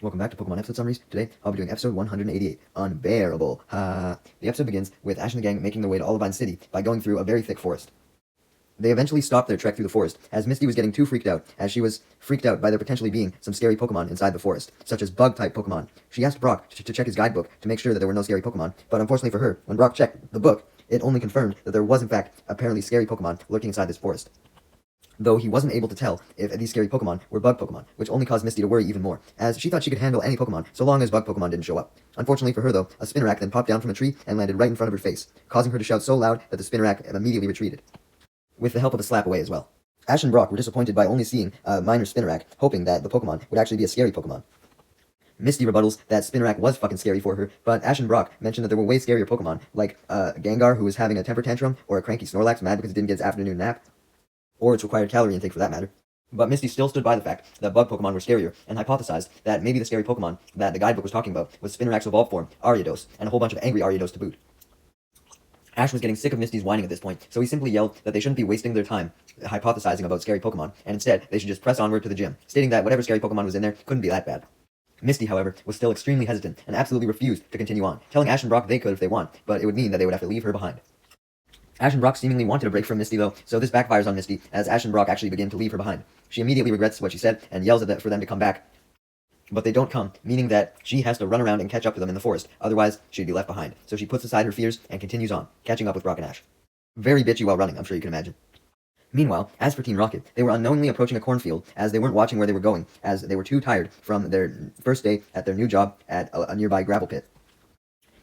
Welcome back to Pokemon episode summaries. Today, I'll be doing episode 188, Unbearable. The episode begins with Ash and the gang making their way to Olivine City by going through a very thick forest. They eventually stopped their trek through the forest, as Misty was getting too freaked out, as she was freaked out by there potentially being some scary Pokemon inside the forest, such as bug-type Pokemon. She asked Brock to check his guidebook to make sure that there were no scary Pokemon, but unfortunately for her, when Brock checked the book, it only confirmed that there was in fact apparently scary Pokemon lurking inside this forest. Though he wasn't able to tell if these scary Pokemon were bug Pokemon, which only caused Misty to worry even more, as she thought she could handle any Pokemon so long as bug Pokemon didn't show up. Unfortunately for her though, a Spinarak then popped down from a tree and landed right in front of her face, causing her to shout so loud that the Spinarak immediately retreated, with the help of a slap away as well. Ash and Brock were disappointed by only seeing a minor Spinarak, hoping that the Pokemon would actually be a scary Pokemon. Misty rebuttals that Spinarak was fucking scary for her, but Ash and Brock mentioned that there were way scarier Pokemon, like Gengar who was having a temper tantrum, or a cranky Snorlax mad because it didn't get its afternoon nap, or its required calorie intake for that matter. But Misty still stood by the fact that bug Pokemon were scarier, and hypothesized that maybe the scary Pokemon that the guidebook was talking about was Spinarak's evolved form, Ariados, and a whole bunch of angry Ariados to boot. Ash was getting sick of Misty's whining at this point, so he simply yelled that they shouldn't be wasting their time hypothesizing about scary Pokemon, and instead they should just press onward to the gym, stating that whatever scary Pokemon was in there couldn't be that bad. Misty, however, was still extremely hesitant, and absolutely refused to continue on, telling Ash and Brock they could if they want, but it would mean that they would have to leave her behind. Ash and Brock seemingly wanted a break from Misty though, so this backfires on Misty, as Ash and Brock actually begin to leave her behind. She immediately regrets what she said, and yells at them for them to come back, but they don't come, meaning that she has to run around and catch up to them in the forest, otherwise she'd be left behind. So she puts aside her fears and continues on, catching up with Brock and Ash. Very bitchy while running, I'm sure you can imagine. Meanwhile, as for Team Rocket, they were unknowingly approaching a cornfield, as they weren't watching where they were going, as they were too tired from their first day at their new job at a nearby gravel pit,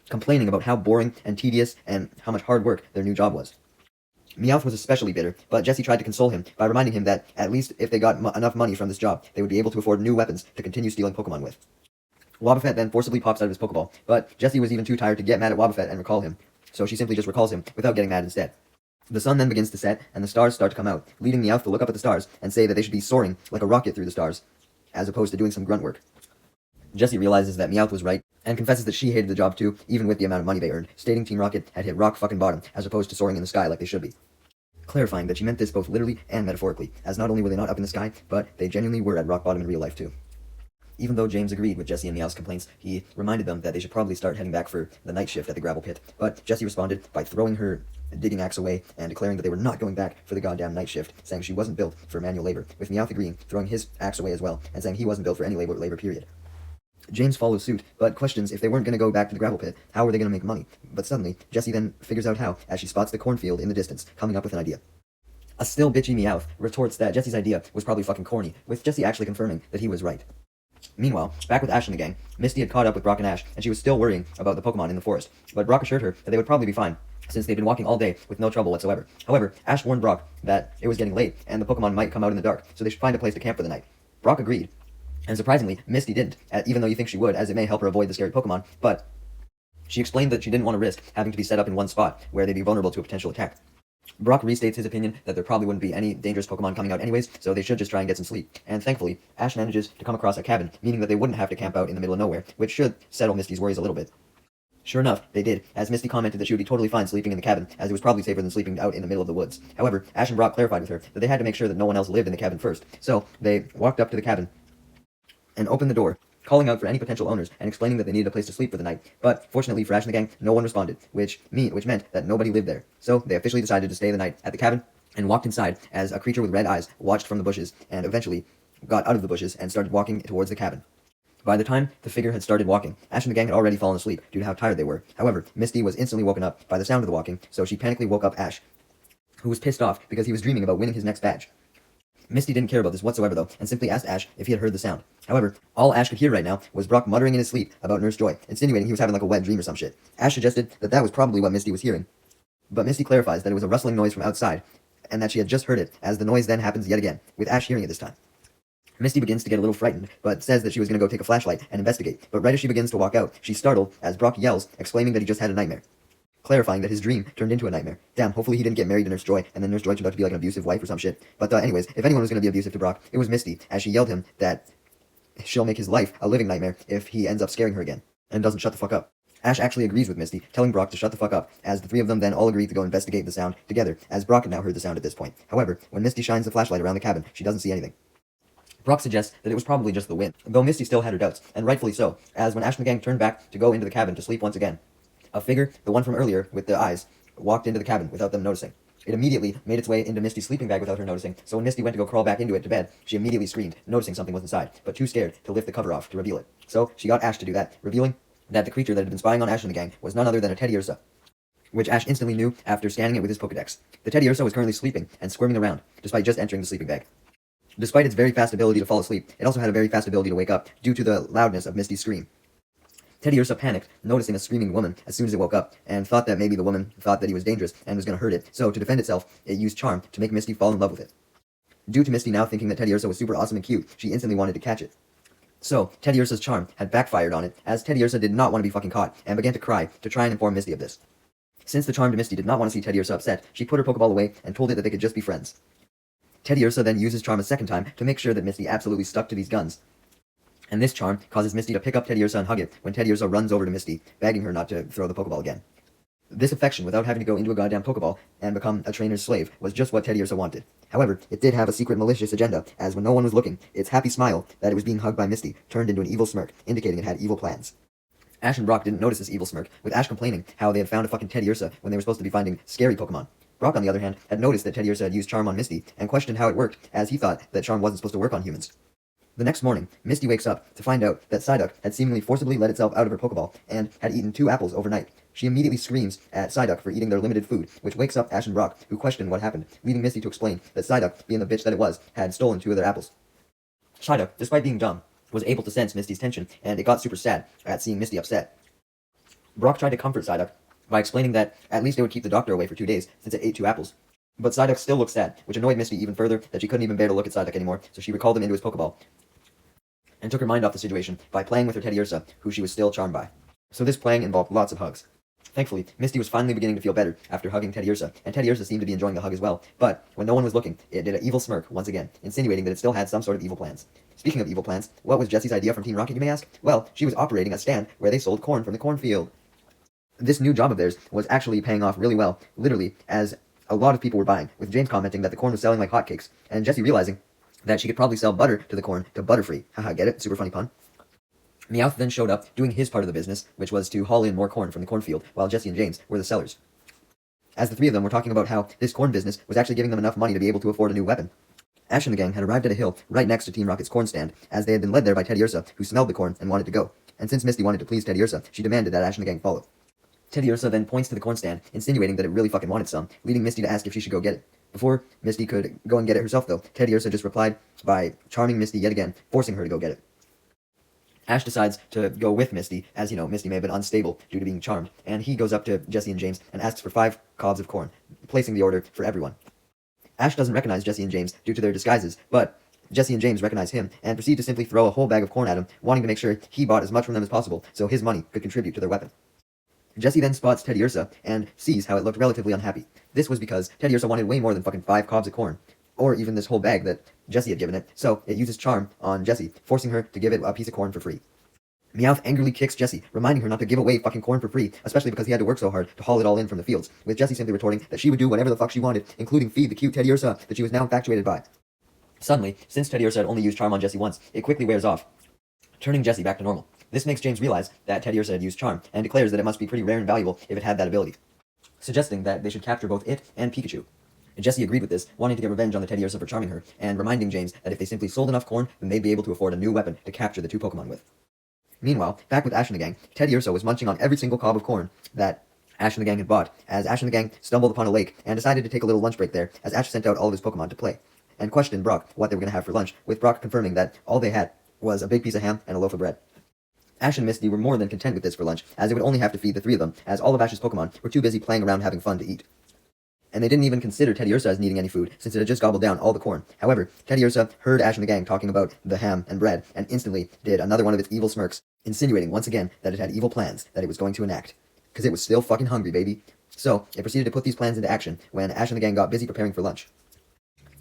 complaining about how boring and tedious and how much hard work their new job was. Meowth was especially bitter, but Jessie tried to console him by reminding him that at least if they got enough money from this job, they would be able to afford new weapons to continue stealing Pokemon with. Wobbuffet then forcibly pops out of his Pokeball, but Jessie was even too tired to get mad at Wobbuffet and recall him, so she simply just recalls him without getting mad instead. The sun then begins to set, and the stars start to come out, leading Meowth to look up at the stars and say that they should be soaring like a rocket through the stars, as opposed to doing some grunt work. Jessie realizes that Meowth was right, and confesses that she hated the job too, even with the amount of money they earned, stating Team Rocket had hit rock fucking bottom, as opposed to soaring in the sky like they should be. Clarifying that she meant this both literally and metaphorically, as not only were they not up in the sky, but they genuinely were at rock bottom in real life too. Even though James agreed with Jessie and Meowth's complaints, he reminded them that they should probably start heading back for the night shift at the gravel pit, but Jessie responded by throwing her digging axe away and declaring that they were not going back for the goddamn night shift, saying she wasn't built for manual labor, with Meowth agreeing, throwing his axe away as well, and saying he wasn't built for any labor period. James follows suit, but questions if they weren't going to go back to the gravel pit, how were they going to make money? But suddenly, Jessie then figures out how, as she spots the cornfield in the distance, coming up with an idea. A still bitchy Meowth retorts that Jessie's idea was probably fucking corny, with Jessie actually confirming that he was right. Meanwhile, back with Ash and the gang, Misty had caught up with Brock and Ash, and she was still worrying about the Pokemon in the forest, but Brock assured her that they would probably be fine, since they'd been walking all day with no trouble whatsoever. However, Ash warned Brock that it was getting late, and the Pokemon might come out in the dark, so they should find a place to camp for the night. Brock agreed, and surprisingly, Misty didn't, even though you think she would, as it may help her avoid the scary Pokemon, but she explained that she didn't want to risk having to be set up in one spot, where they'd be vulnerable to a potential attack. Brock restates his opinion that there probably wouldn't be any dangerous Pokemon coming out anyways, so they should just try and get some sleep. And thankfully, Ash manages to come across a cabin, meaning that they wouldn't have to camp out in the middle of nowhere, which should settle Misty's worries a little bit. Sure enough, they did, as Misty commented that she would be totally fine sleeping in the cabin, as it was probably safer than sleeping out in the middle of the woods. However, Ash and Brock clarified with her that they had to make sure that no one else lived in the cabin first, so they walked up to the cabin and opened the door, calling out for any potential owners and explaining that they needed a place to sleep for the night. But fortunately for Ash and the gang, no one responded, which meant that nobody lived there. So they officially decided to stay the night at the cabin and walked inside as a creature with red eyes watched from the bushes and eventually got out of the bushes and started walking towards the cabin. By the time the figure had started walking, Ash and the gang had already fallen asleep due to how tired they were. However, Misty was instantly woken up by the sound of the walking, so she panically woke up Ash, who was pissed off because he was dreaming about winning his next badge. Misty didn't care about this whatsoever though, and simply asked Ash if he had heard the sound. However, all Ash could hear right now was Brock muttering in his sleep about Nurse Joy, insinuating he was having like a wet dream or some shit. Ash suggested that that was probably what Misty was hearing, but Misty clarifies that it was a rustling noise from outside, and that she had just heard it, as the noise then happens yet again, with Ash hearing it this time. Misty begins to get a little frightened, but says that she was going to go take a flashlight and investigate, but right as she begins to walk out, she's startled as Brock yells, exclaiming that he just had a nightmare, clarifying that his dream turned into a nightmare. Damn, hopefully he didn't get married to Nurse Joy, and then Nurse Joy turned out to be like an abusive wife or some shit. But anyways, if anyone was going to be abusive to Brock, it was Misty, as she yelled him that she'll make his life a living nightmare if he ends up scaring her again, and doesn't shut the fuck up. Ash actually agrees with Misty, telling Brock to shut the fuck up, as the three of them then all agree to go investigate the sound together, as Brock had now heard the sound at this point. However, when Misty shines the flashlight around the cabin, she doesn't see anything. Brock suggests that it was probably just the wind, though Misty still had her doubts, and rightfully so, as when Ash and the gang turned back to go into the cabin to sleep once again, a figure, the one from earlier with the eyes, walked into the cabin without them noticing. It immediately made its way into Misty's sleeping bag without her noticing, so when Misty went to go crawl back into it to bed, she immediately screamed, noticing something was inside, but too scared to lift the cover off to reveal it. So she got Ash to do that, revealing that the creature that had been spying on Ash and the gang was none other than a teddy ursa, which Ash instantly knew after scanning it with his Pokedex. The teddy ursa was currently sleeping and squirming around, despite just entering the sleeping bag. Despite its very fast ability to fall asleep, it also had a very fast ability to wake up, due to the loudness of Misty's scream. Teddy Ursa panicked, noticing a screaming woman as soon as it woke up, and thought that maybe the woman thought that he was dangerous and was going to hurt it, so to defend itself, it used Charm to make Misty fall in love with it. Due to Misty now thinking that Teddy Ursa was super awesome and cute, she instantly wanted to catch it. So, Teddy Ursa's charm had backfired on it, as Teddy Ursa did not want to be fucking caught, and began to cry to try and inform Misty of this. Since the charmed Misty did not want to see Teddy Ursa upset, she put her Pokeball away and told it that they could just be friends. Teddy Ursa then uses Charm a second time to make sure that Misty absolutely stuck to these guns. And this charm causes Misty to pick up Teddy Ursa and hug it when Teddy Ursa runs over to Misty, begging her not to throw the Pokeball again. This affection, without having to go into a goddamn Pokeball and become a trainer's slave, was just what Teddy Ursa wanted. However, it did have a secret malicious agenda, as when no one was looking, its happy smile that it was being hugged by Misty turned into an evil smirk, indicating it had evil plans. Ash and Brock didn't notice this evil smirk, with Ash complaining how they had found a fucking Teddy Ursa when they were supposed to be finding scary Pokemon. Brock, on the other hand, had noticed that Teddy Ursa had used Charm on Misty, and questioned how it worked, as he thought that Charm wasn't supposed to work on humans. The next morning, Misty wakes up to find out that Psyduck had seemingly forcibly let itself out of her Pokeball, and had eaten 2 apples overnight. She immediately screams at Psyduck for eating their limited food, which wakes up Ash and Brock, who question what happened, leaving Misty to explain that Psyduck, being the bitch that it was, had stolen 2 of their apples. Psyduck, despite being dumb, was able to sense Misty's tension, and it got super sad at seeing Misty upset. Brock tried to comfort Psyduck by explaining that at least it would keep the doctor away for 2 days, since it ate 2 apples. But Psyduck still looked sad, which annoyed Misty even further that she couldn't even bear to look at Psyduck anymore, so she recalled him into his Pokeball, and took her mind off the situation by playing with her Teddy Ursa, who she was still charmed by. So this playing involved lots of hugs. Thankfully, Misty was finally beginning to feel better after hugging Teddy Ursa, and Teddy Ursa seemed to be enjoying the hug as well, but when no one was looking, it did an evil smirk once again, insinuating that it still had some sort of evil plans. Speaking of evil plans, what was Jessie's idea from Team Rocket, you may ask? Well, she was operating a stand where they sold corn from the cornfield. This new job of theirs was actually paying off really well, literally, as a lot of people were buying, with James commenting that the corn was selling like hotcakes, and Jessie realizing that she could probably sell butter to the corn to Butterfree. Haha, get it? Super funny pun. Meowth then showed up, doing his part of the business, which was to haul in more corn from the cornfield, while Jessie and James were the sellers. As the 3 of them were talking about how this corn business was actually giving them enough money to be able to afford a new weapon. Ash and the gang had arrived at a hill right next to Team Rocket's corn stand, as they had been led there by Teddy Ursa, who smelled the corn and wanted to go. And since Misty wanted to please Teddy Ursa, she demanded that Ash and the gang follow. Teddy Ursa then points to the corn stand, insinuating that it really fucking wanted some, leading Misty to ask if she should go get it. Before Misty could go and get it herself, though, Teddy Ursa just replied by charming Misty yet again, forcing her to go get it. Ash decides to go with Misty, as, Misty may have been unstable due to being charmed, and he goes up to Jessie and James and asks for 5 cobs of corn, placing the order for everyone. Ash doesn't recognize Jessie and James due to their disguises, but Jessie and James recognize him, and proceed to simply throw a whole bag of corn at him, wanting to make sure he bought as much from them as possible, so his money could contribute to their weapon. Jessie then spots Teddy Ursa, and sees how it looked relatively unhappy. This was because Teddy Ursa wanted way more than fucking 5 cobs of corn, or even this whole bag that Jessie had given it, so it uses Charm on Jessie, forcing her to give it a piece of corn for free. Meowth angrily kicks Jessie, reminding her not to give away fucking corn for free, especially because he had to work so hard to haul it all in from the fields, with Jessie simply retorting that she would do whatever the fuck she wanted, including feed the cute Teddy Ursa that she was now infatuated by. Suddenly, since Teddy Ursa had only used Charm on Jessie once, it quickly wears off, turning Jessie back to normal. This makes James realize that Teddy Ursa had used Charm, and declares that it must be pretty rare and valuable if it had that ability, suggesting that they should capture both it and Pikachu. Jessie agreed with this, wanting to get revenge on the Teddy Ursa for charming her, and reminding James that if they simply sold enough corn, then they'd be able to afford a new weapon to capture the 2 Pokemon with. Meanwhile, back with Ash and the gang, Teddy Ursa was munching on every single cob of corn that Ash and the gang had bought, as Ash and the gang stumbled upon a lake, and decided to take a little lunch break there, as Ash sent out all of his Pokemon to play, and questioned Brock what they were going to have for lunch, with Brock confirming that all they had was a big piece of ham and a loaf of bread. Ash and Misty were more than content with this for lunch, as they would only have to feed the 3 of them, as all of Ash's Pokemon were too busy playing around having fun to eat. And they didn't even consider Teddy Ursa as needing any food, since it had just gobbled down all the corn. However, Teddy Ursa heard Ash and the gang talking about the ham and bread, and instantly did another one of its evil smirks, insinuating once again that it had evil plans that it was going to enact. Because it was still fucking hungry, baby. So, it proceeded to put these plans into action when Ash and the gang got busy preparing for lunch.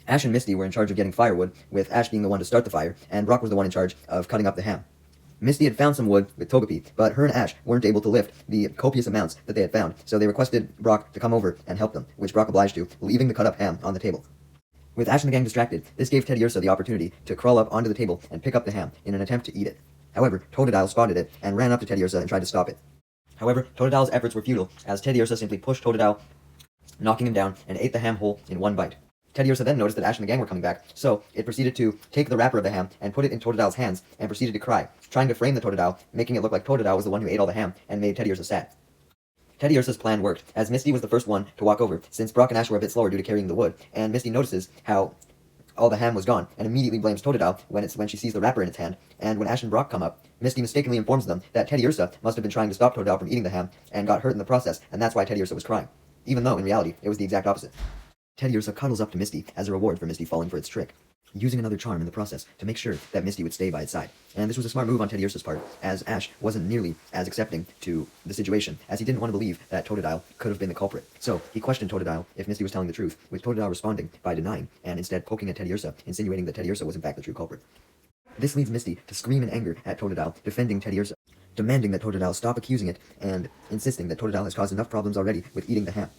Ash and Misty were in charge of getting firewood, with Ash being the one to start the fire, and Brock was the one in charge of cutting up the ham. Misty had found some wood with Togepi, but her and Ash weren't able to lift the copious amounts that they had found, so they requested Brock to come over and help them, which Brock obliged to, leaving the cut-up ham on the table. With Ash and the gang distracted, this gave Teddiursa the opportunity to crawl up onto the table and pick up the ham in an attempt to eat it. However, Totodile spotted it and ran up to Teddiursa and tried to stop it. However, Totodile's efforts were futile, as Teddiursa simply pushed Totodile, knocking him down, and ate the ham whole in one bite. Teddiursa then noticed that Ash and the gang were coming back, so it proceeded to take the wrapper of the ham and put it in Totodile's hands and proceeded to cry, trying to frame the Totodile, making it look like Totodile was the one who ate all the ham and made Teddiursa sad. Teddiursa's plan worked, as Misty was the first one to walk over, since Brock and Ash were a bit slower due to carrying the wood, and Misty notices how all the ham was gone, and immediately blames Totodile when she sees the wrapper in its hand, and when Ash and Brock come up, Misty mistakenly informs them that Teddiursa must have been trying to stop Totodile from eating the ham, and got hurt in the process, and that's why Teddiursa was crying, even though, in reality, it was the exact opposite. Teddiursa cuddles up to Misty as a reward for Misty falling for its trick, using another charm in the process to make sure that Misty would stay by its side. And this was a smart move on Teddiursa's part, as Ash wasn't nearly as accepting to the situation, as he didn't want to believe that Totodile could have been the culprit. So, he questioned Totodile if Misty was telling the truth, with Totodile responding by denying, and instead poking at Teddiursa, insinuating that Teddiursa was in fact the true culprit. This leads Misty to scream in anger at Totodile, defending Teddiursa, demanding that Totodile stop accusing it, and insisting that Totodile has caused enough problems already with eating the ham.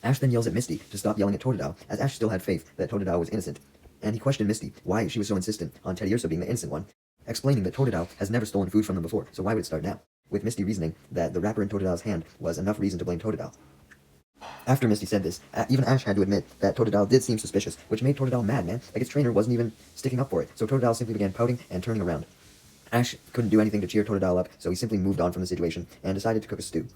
Ash then yells at Misty to stop yelling at Totodile, as Ash still had faith that Totodile was innocent, and he questioned Misty why she was so insistent on Teddiursa being the innocent one, explaining that Totodile has never stolen food from them before, so why would it start now? With Misty reasoning that the wrapper in Totodile's hand was enough reason to blame Totodile. After Misty said this, even Ash had to admit that Totodile did seem suspicious, which made Totodile mad, man. Like, its trainer wasn't even sticking up for it, so Totodile simply began pouting and turning around. Ash couldn't do anything to cheer Totodile up, so he simply moved on from the situation and decided to cook a stew,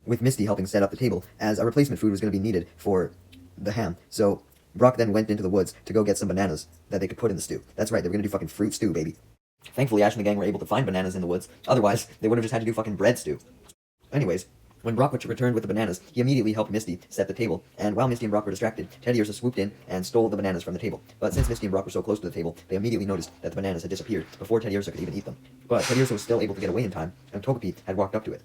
with Misty helping set up the table, as a replacement food was going to be needed for the ham. So Brock then went into the woods to go get some bananas that they could put in the stew. That's right, they were going to do fucking fruit stew, baby. Thankfully, Ash and the gang were able to find bananas in the woods, otherwise they would have just had to do fucking bread stew. Anyways, when Brock returned with the bananas, he immediately helped Misty set the table, and while Misty and Brock were distracted, Teddiursa swooped in and stole the bananas from the table. But since Misty and Brock were so close to the table, they immediately noticed that the bananas had disappeared before Teddiursa could even eat them. But Teddiursa was still able to get away in time, and Togepi had walked up to it.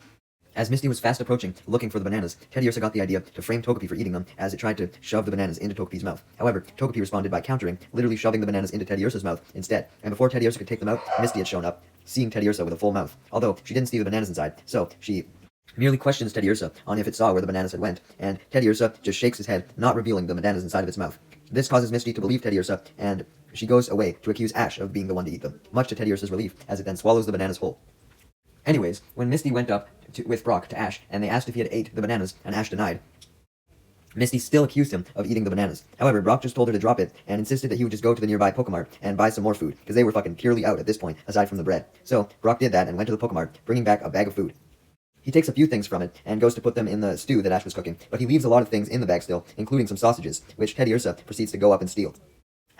As Misty was fast approaching, looking for the bananas, Teddiursa got the idea to frame Togepi for eating them, as it tried to shove the bananas into Togepi's mouth. However, Togepi responded by countering, literally shoving the bananas into Teddiursa's mouth instead, and before Teddiursa could take them out, Misty had shown up, seeing Teddiursa with a full mouth, although she didn't see the bananas inside, so she merely questions Teddiursa on if it saw where the bananas had went, and Teddiursa just shakes his head, not revealing the bananas inside of its mouth. This causes Misty to believe Teddiursa, and she goes away to accuse Ash of being the one to eat them, much to Teddiursa's relief, as it then swallows the bananas whole. Anyways, when Misty went up with Brock to Ash, and they asked if he had ate the bananas, and Ash denied, Misty still accused him of eating the bananas. However, Brock just told her to drop it, and insisted that he would just go to the nearby Pokemart and buy some more food, because they were fucking purely out at this point, aside from the bread. So, Brock did that and went to the Pokemart, bringing back a bag of food. He takes a few things from it, and goes to put them in the stew that Ash was cooking, but he leaves a lot of things in the bag still, including some sausages, which Teddiursa proceeds to go up and steal.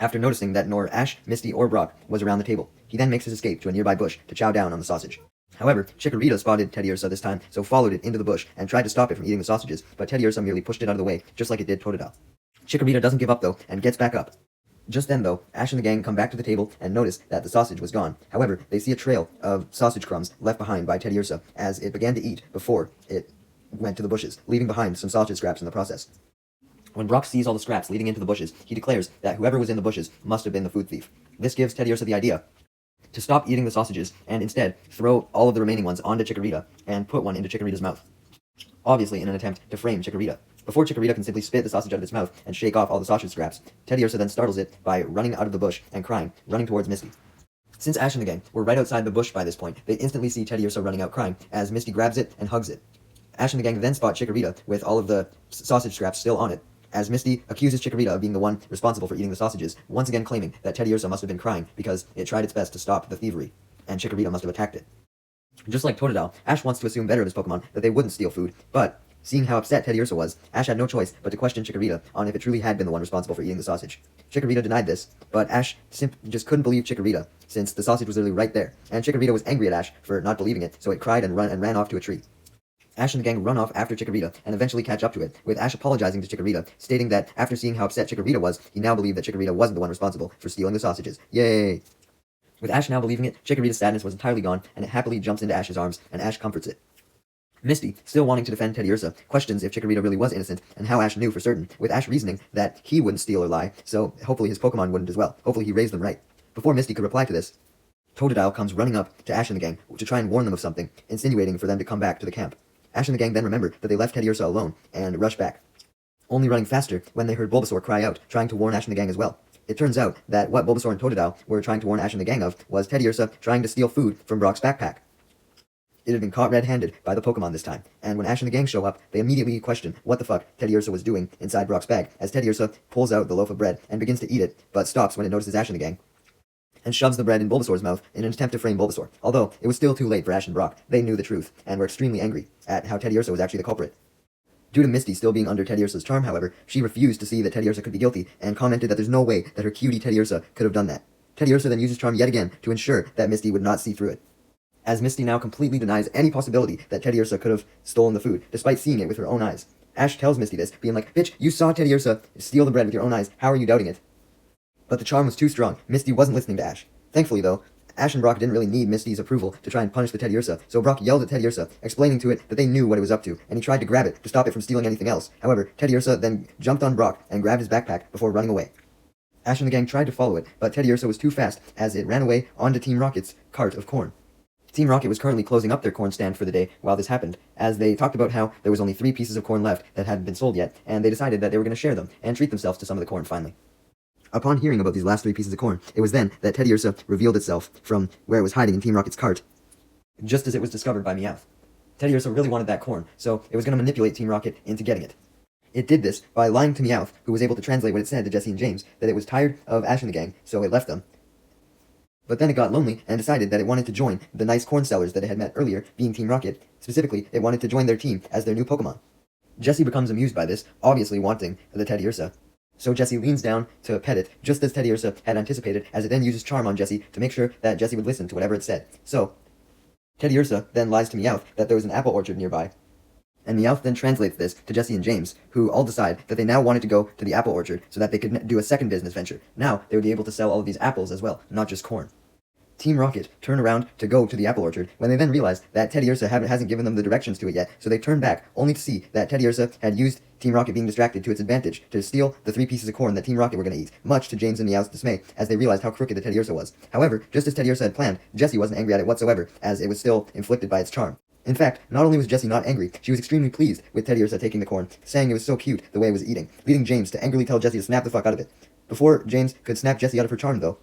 After noticing that nor Ash, Misty, or Brock was around the table, he then makes his escape to a nearby bush to chow down on the sausage. However, Chikorita spotted Teddiursa this time, so followed it into the bush and tried to stop it from eating the sausages, but Teddiursa merely pushed it out of the way, just like it did Totodile. Chikorita doesn't give up though, and gets back up. Just then though, Ash and the gang come back to the table and notice that the sausage was gone. However, they see a trail of sausage crumbs left behind by Teddiursa, as it began to eat before it went to the bushes, leaving behind some sausage scraps in the process. When Brock sees all the scraps leading into the bushes, he declares that whoever was in the bushes must have been the food thief. This gives Teddiursa the idea to stop eating the sausages, and instead throw all of the remaining ones onto Chikorita, and put one into Chikorita's mouth. Obviously in an attempt to frame Chikorita. Before Chikorita can simply spit the sausage out of its mouth and shake off all the sausage scraps, Teddiursa then startles it by running out of the bush and crying, running towards Misty. Since Ash and the gang were right outside the bush by this point, they instantly see Teddiursa running out crying, as Misty grabs it and hugs it. Ash and the gang then spot Chikorita with all of the sausage scraps still on it, as Misty accuses Chikorita of being the one responsible for eating the sausages, once again claiming that Teddiursa must have been crying because it tried its best to stop the thievery, and Chikorita must have attacked it. Just like Totodile, Ash wants to assume better of his Pokemon that they wouldn't steal food, but seeing how upset Teddiursa was, Ash had no choice but to question Chikorita on if it truly had been the one responsible for eating the sausage. Chikorita denied this, but Ash just couldn't believe Chikorita, since the sausage was literally right there, and Chikorita was angry at Ash for not believing it, so it cried and ran off to a tree. Ash and the gang run off after Chikorita and eventually catch up to it, with Ash apologizing to Chikorita, stating that after seeing how upset Chikorita was, he now believed that Chikorita wasn't the one responsible for stealing the sausages. Yay! With Ash now believing it, Chikorita's sadness was entirely gone, and it happily jumps into Ash's arms, and Ash comforts it. Misty, still wanting to defend Teddiursa, questions if Chikorita really was innocent, and how Ash knew for certain, with Ash reasoning that he wouldn't steal or lie, so hopefully his Pokemon wouldn't as well. Hopefully he raised them right. Before Misty could reply to this, Totodile comes running up to Ash and the gang to try and warn them of something, insinuating for them to come back to the camp. Ash and the gang then remember that they left Teddiursa alone, and rush back. only running faster when they heard Bulbasaur cry out, trying to warn Ash and the gang as well. It turns out that what Bulbasaur and Totodile were trying to warn Ash and the gang of was Teddiursa trying to steal food from Brock's backpack. It had been caught red-handed by the Pokémon this time, and when Ash and the gang show up, they immediately question what the fuck Teddiursa was doing inside Brock's bag, as Teddiursa pulls out the loaf of bread and begins to eat it, but stops when it notices Ash and the gang, and shoves the bread in Bulbasaur's mouth in an attempt to frame Bulbasaur. Although, it was still too late for Ash and Brock. They knew the truth, and were extremely angry at how Teddiursa was actually the culprit. Due to Misty still being under Teddiursa's charm, however, she refused to see that Teddiursa could be guilty, and commented that there's no way that her cutie Teddiursa could have done that. Teddiursa then uses charm yet again to ensure that Misty would not see through it, as Misty now completely denies any possibility that Teddiursa could have stolen the food, despite seeing it with her own eyes. Ash tells Misty this, being like, "Bitch, you saw Teddiursa steal the bread with your own eyes, how are you doubting it?" But the charm was too strong. Misty wasn't listening to Ash. Thankfully, though, Ash and Brock didn't really need Misty's approval to try and punish the Teddiursa, so Brock yelled at Teddiursa, explaining to it that they knew what it was up to, and he tried to grab it to stop it from stealing anything else. However, Teddiursa then jumped on Brock and grabbed his backpack before running away. Ash and the gang tried to follow it, but Teddiursa was too fast as it ran away onto Team Rocket's cart of corn. Team Rocket was currently closing up their corn stand for the day while this happened, as they talked about how there was only 3 pieces of corn left that hadn't been sold yet, and they decided that they were going to share them and treat themselves to some of the corn finally. Upon hearing about these last 3 pieces of corn, it was then that Teddiursa revealed itself from where it was hiding in Team Rocket's cart, just as it was discovered by Meowth. Teddiursa really wanted that corn, so it was going to manipulate Team Rocket into getting it. It did this by lying to Meowth, who was able to translate what it said to Jessie and James, that it was tired of Ash and the gang, so it left them. But then it got lonely and decided that it wanted to join the nice corn sellers that it had met earlier, being Team Rocket. Specifically, it wanted to join their team as their new Pokémon. Jessie becomes amused by this, obviously wanting the Teddiursa. So Jessie leans down to pet it, just as Teddiursa had anticipated, as it then uses charm on Jessie to make sure that Jessie would listen to whatever it said. So, Teddiursa then lies to Meowth that there was an apple orchard nearby, and Meowth then translates this to Jessie and James, who all decide that they now wanted to go to the apple orchard so that they could do a second business venture. Now, they would be able to sell all of these apples as well, not just corn. Team Rocket turn around to go to the apple orchard when they then realize that Teddiursa hasn't given them the directions to it yet, so they turn back, only to see that Teddiursa had used Team Rocket being distracted to its advantage to steal the 3 pieces of corn that Team Rocket were going to eat, much to James and Meowth's dismay, as they realized how crooked the Teddiursa was. However, just as Teddiursa had planned, Jessie wasn't angry at it whatsoever, as it was still inflicted by its charm. In fact, not only was Jessie not angry, she was extremely pleased with Teddiursa taking the corn, saying it was so cute the way it was eating, leading James to angrily tell Jessie to snap the fuck out of it. Before James could snap Jessie out of her charm, though,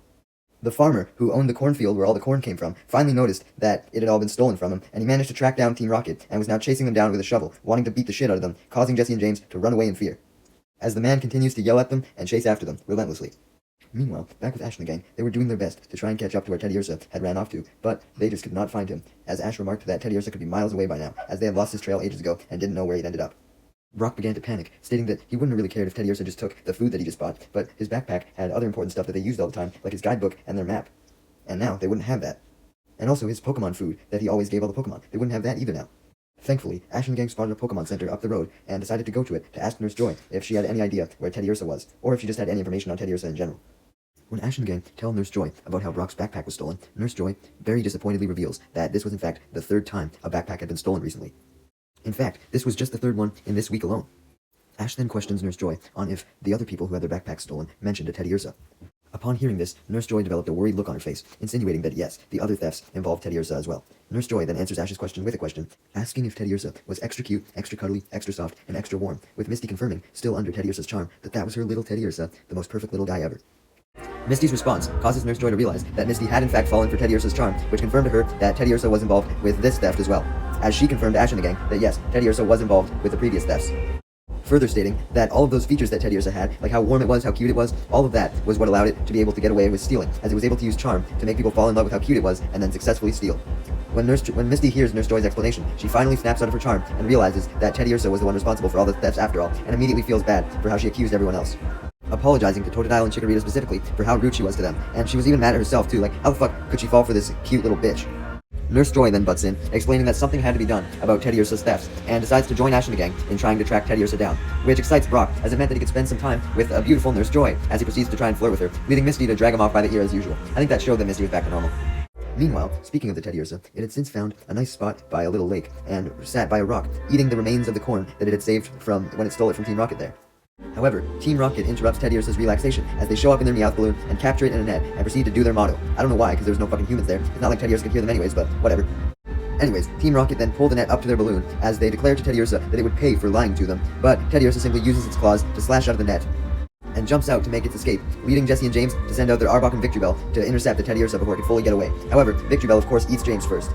the farmer, who owned the cornfield where all the corn came from, finally noticed that it had all been stolen from him, and he managed to track down Team Rocket, and was now chasing them down with a shovel, wanting to beat the shit out of them, causing Jessie and James to run away in fear, as the man continues to yell at them and chase after them, relentlessly. Meanwhile, back with Ash and the gang, they were doing their best to try and catch up to where Teddiursa had ran off to, but they just could not find him, as Ash remarked that Teddiursa could be miles away by now, as they had lost his trail ages ago and didn't know where he'd ended up. Brock began to panic, stating that he wouldn't have really cared if Teddiursa just took the food that he just bought, but his backpack had other important stuff that they used all the time, like his guidebook and their map. And now, they wouldn't have that. And also his Pokemon food that he always gave all the Pokemon. They wouldn't have that either now. Thankfully, Ash and the gang spotted a Pokemon Center up the road and decided to go to it to ask Nurse Joy if she had any idea where Teddiursa was, or if she just had any information on Teddiursa in general. When Ash and the gang tell Nurse Joy about how Brock's backpack was stolen, Nurse Joy very disappointedly reveals that this was in fact the 3rd time a backpack had been stolen recently. In fact, this was just the 3rd one in this week alone. Ash then questions Nurse Joy on if the other people who had their backpacks stolen mentioned a Teddiursa. Upon hearing this, Nurse Joy developed a worried look on her face, insinuating that yes, the other thefts involved Teddiursa as well. Nurse Joy then answers Ash's question with a question, asking if Teddiursa was extra cute, extra cuddly, extra soft, and extra warm, with Misty confirming, still under Teddiursa's charm, that that was her little Teddiursa, the most perfect little guy ever. Misty's response causes Nurse Joy to realize that Misty had in fact fallen for Teddiursa's charm, which confirmed to her that Teddiursa was involved with this theft as well, as she confirmed to Ash and the gang that yes, Teddiursa was involved with the previous thefts. Further stating that all of those features that Teddiursa had, like how warm it was, how cute it was, all of that was what allowed it to be able to get away with stealing, as it was able to use charm to make people fall in love with how cute it was and then successfully steal. When Misty hears Nurse Joy's explanation, she finally snaps out of her charm and realizes that Teddiursa was the one responsible for all the thefts after all, and immediately feels bad for how she accused everyone else, apologizing to Totodile and Chikorita specifically for how rude she was to them, and she was even mad at herself too, like how the fuck could she fall for this cute little bitch? Nurse Joy then butts in, explaining that something had to be done about Teddiursa's thefts, and decides to join Ash and the gang in trying to track Teddiursa down, which excites Brock, as it meant that he could spend some time with a beautiful Nurse Joy, as he proceeds to try and flirt with her, leading Misty to drag him off by the ear as usual. I think that showed that Misty was back to normal. Meanwhile, speaking of the Teddiursa, it had since found a nice spot by a little lake, and sat by a rock, eating the remains of the corn that it had saved from when it stole it from Team Rocket there. However, Team Rocket interrupts Teddiursa's relaxation as they show up in their Meowth balloon and capture it in a net and proceed to do their motto. I don't know why, because there's no fucking humans there. It's not like Teddiursa could hear them anyways, but whatever. Anyways, Team Rocket then pull the net up to their balloon as they declare to Teddy Ursa that it would pay for lying to them, but Teddy Ursa simply uses its claws to slash out of the net and jumps out to make its escape, leading Jesse and James to send out their Arbok and Victory Bell to intercept the Teddy Ursa before it could fully get away. However, Victory Bell of course eats James first.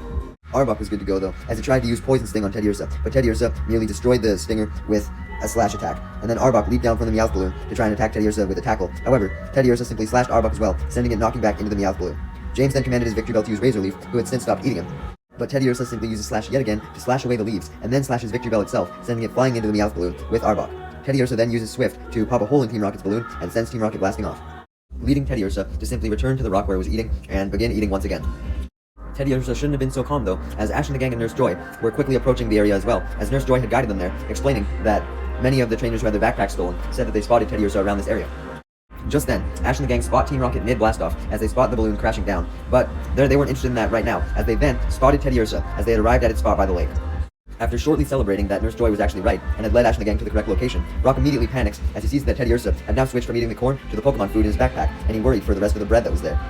Arbok was good to go though, as it tried to use Poison Sting on Teddy Ursa, but Teddy Ursa nearly destroyed the Stinger with a slash attack, and then Arbok leaped down from the Meowth balloon to try and attack Teddy Ursa with a tackle. However, Teddy Ursa simply slashed Arbok as well, sending it knocking back into the Meowth balloon. James then commanded his Victory Bell to use Razor Leaf, who had since stopped eating him. But Teddy Ursa simply uses Slash yet again to slash away the leaves, and then slashes Victory Bell itself, sending it flying into the Meowth balloon with Arbok. Teddy Ursa then uses Swift to pop a hole in Team Rocket's balloon and sends Team Rocket blasting off, leading Teddy Ursa to simply return to the rock where it was eating and begin eating once again. Teddy Ursa shouldn't have been so calm though, as Ash and the gang and Nurse Joy were quickly approaching the area as well, as Nurse Joy had guided them there, explaining that many of the trainers who had their backpacks stolen said that they spotted Teddy Ursa around this area. Just then, Ash and the gang spot Team Rocket mid-blastoff as they spot the balloon crashing down, but they weren't interested in that right now, as they then spotted Teddy Ursa as they had arrived at its spot by the lake. After shortly celebrating that Nurse Joy was actually right and had led Ash and the gang to the correct location, Brock immediately panics as he sees that Teddy Ursa had now switched from eating the corn to the Pokemon food in his backpack, and he worried for the rest of the bread that was there.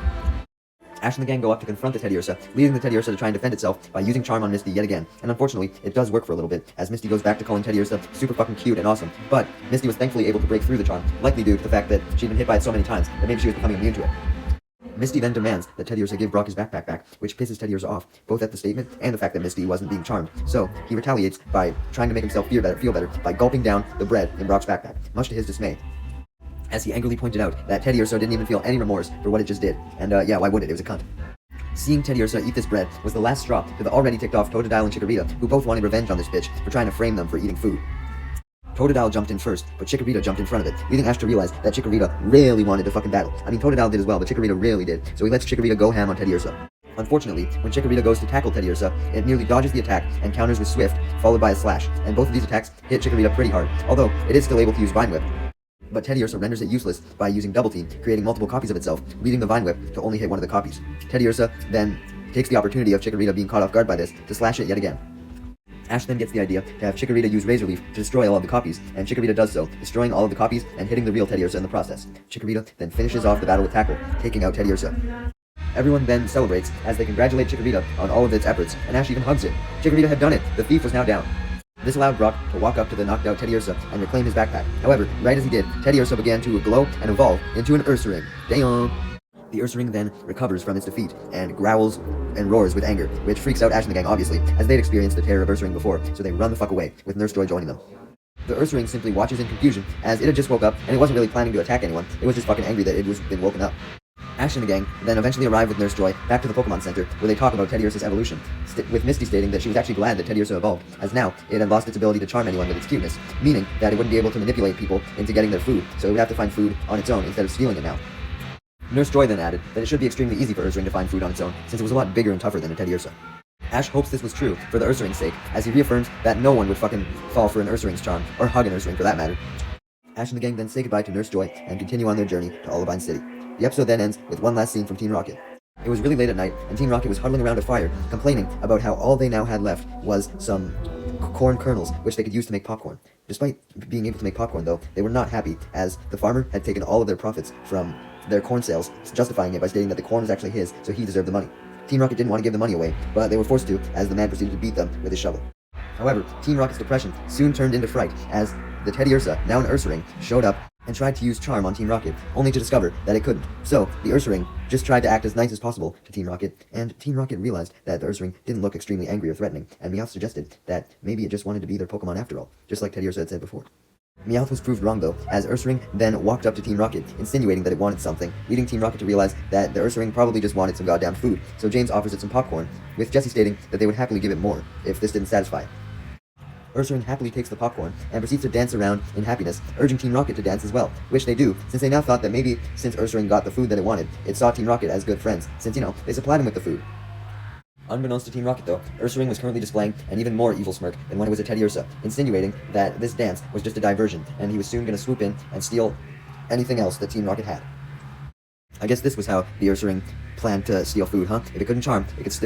Ash and the gang go up to confront the Teddy Ursa, leading the Teddy Ursa to try and defend itself by using Charm on Misty yet again, and unfortunately, it does work for a little bit, as Misty goes back to calling Teddy Ursa super fucking cute and awesome, but Misty was thankfully able to break through the charm, likely due to the fact that she'd been hit by it so many times that maybe she was becoming immune to it. Misty then demands that Teddy Ursa give Brock his backpack back, which pisses Teddy Ursa off, both at the statement and the fact that Misty wasn't being charmed, so he retaliates by trying to make himself feel better by gulping down the bread in Brock's backpack, much to his dismay, as he angrily pointed out that Teddy Ursa didn't even feel any remorse for what it just did, and yeah, why would it? It was a cunt. Seeing Teddy Ursa eat this bread was the last straw to the already ticked off Totodile and Chikorita, who both wanted revenge on this bitch for trying to frame them for eating food. Totodile jumped in first, but Chikorita jumped in front of it, leading Ash to realize that Chikorita really wanted to fucking battle. I mean, Totodile did as well, but Chikorita really did, so he lets Chikorita go ham on Teddy Ursa. Unfortunately, when Chikorita goes to tackle Teddy Ursa, it nearly dodges the attack and counters with Swift, followed by a slash, and both of these attacks hit Chikorita pretty hard, although it is still able to use Vine Whip. But Teddy Ursa renders it useless by using Double Team, creating multiple copies of itself, leading the Vine Whip to only hit one of the copies. Teddy Ursa then takes the opportunity of Chikorita being caught off guard by this to slash it yet again. Ash then gets the idea to have Chikorita use Razor Leaf to destroy all of the copies, and Chikorita does so, destroying all of the copies and hitting the real Teddy Ursa in the process. Chikorita then finishes off the battle with Tackle, taking out Teddy Ursa. Everyone then celebrates as they congratulate Chikorita on all of its efforts, and Ash even hugs it. Chikorita had done it, the thief was now down. This allowed Brock to walk up to the knocked out Teddy Ursa and reclaim his backpack. However, right as he did, Teddy Ursa began to glow and evolve into an Ursaring. Damn! The Ursaring then recovers from its defeat and growls and roars with anger, which freaks out Ash and the gang obviously, as they'd experienced the terror of Ursaring before, so they run the fuck away, with Nurse Joy joining them. The Ursaring simply watches in confusion, as it had just woke up and it wasn't really planning to attack anyone, it was just fucking angry that it was been woken up. Ash and the gang then eventually arrive with Nurse Joy back to the Pokemon Center, where they talk about Teddy Ursa's evolution, with Misty stating that she was actually glad that Teddy Ursa evolved, as now it had lost its ability to charm anyone with its cuteness, meaning that it wouldn't be able to manipulate people into getting their food, so it would have to find food on its own instead of stealing it now. Nurse Joy then added that it should be extremely easy for Ursaring to find food on its own, since it was a lot bigger and tougher than a Teddy Ursa. Ash hopes this was true for the Ursaring's sake, as he reaffirms that no one would fucking fall for an Ursaring's charm, or hug an Ursaring for that matter. Ash and the gang then say goodbye to Nurse Joy and continue on their journey to Olivine City. The episode then ends with one last scene from Team Rocket. It was really late at night, and Team Rocket was huddling around a fire, complaining about how all they now had left was some corn kernels, which they could use to make popcorn. Despite being able to make popcorn, though, they were not happy, as the farmer had taken all of their profits from their corn sales, justifying it by stating that the corn was actually his, so he deserved the money. Team Rocket didn't want to give the money away, but they were forced to, as the man proceeded to beat them with his shovel. However, Team Rocket's depression soon turned into fright, as the Teddy Ursa, now an Ursaring, showed up and tried to use Charm on Team Rocket, only to discover that it couldn't. So, the Ursaring just tried to act as nice as possible to Team Rocket, and Team Rocket realized that the Ursaring didn't look extremely angry or threatening, and Meowth suggested that maybe it just wanted to be their Pokemon after all, just like Teddy Ursa had said before. Meowth was proved wrong though, as Ursaring then walked up to Team Rocket, insinuating that it wanted something, leading Team Rocket to realize that the Ursaring probably just wanted some goddamn food, so James offers it some popcorn, with Jessie stating that they would happily give it more, if this didn't satisfy it. Ursaring happily takes the popcorn and proceeds to dance around in happiness, urging Team Rocket to dance as well, which they do, since they now thought that maybe since Ursaring got the food that it wanted, it saw Team Rocket as good friends, since, they supplied him with the food. Unbeknownst to Team Rocket though, Ursaring was currently displaying an even more evil smirk than when it was a Teddy Ursa, insinuating that this dance was just a diversion, and he was soon going to swoop in and steal anything else that Team Rocket had. I guess this was how the Ursaring planned to steal food, huh? If it couldn't charm, it could still